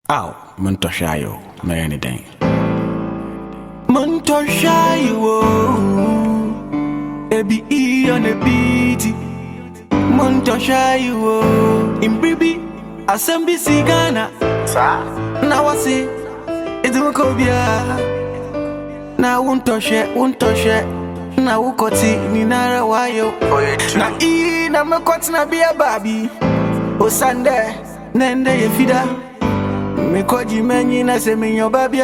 Ow, Montoshayo, no anything. Montoshayo, ebi e on a beat. Montoshayo, in Bibi, Assembly Sigana. Now I say, it's a cobia. Now won't touch it. Now who cut it, Ninara Wayo. Now I'm a cut na be a baby. O Sunday, Nende Yefida. Me koji menyi na se me your baby.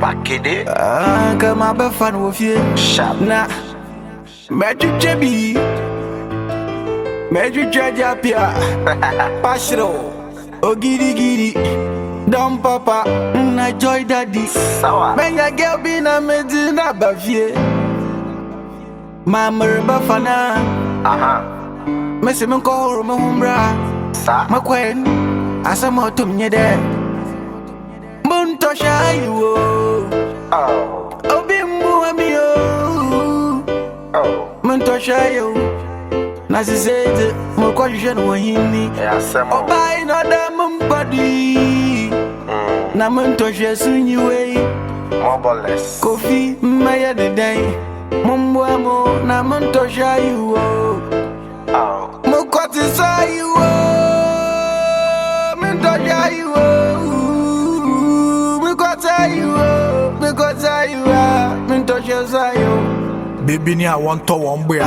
Bakede. Kama be fan wo fie. Sharp. Na. Meju chebi. Meju jaja pia. Pashro. Ogiri giri. Dom papa. Na joy daddy. Sawa. Menya girl be na medina ba fie. Mama reba fana. Me se me ko me humbra. Sa. Makwen. Asa mo tum nye de. Montoshayo. Oh. Obimbu amio. Oh. Montoshayo. Na se sede mo ko hwe no hini. Yeah, Samo. Obai no da mbadi. Na Montoshayo sunyi we. Mobileless. Kofi maya de dai. Mumbo mo na Montoshayo. Oh. Mo kwati sayo. Montoshayo. Because I Montoshayo. Baby, I want to one boy.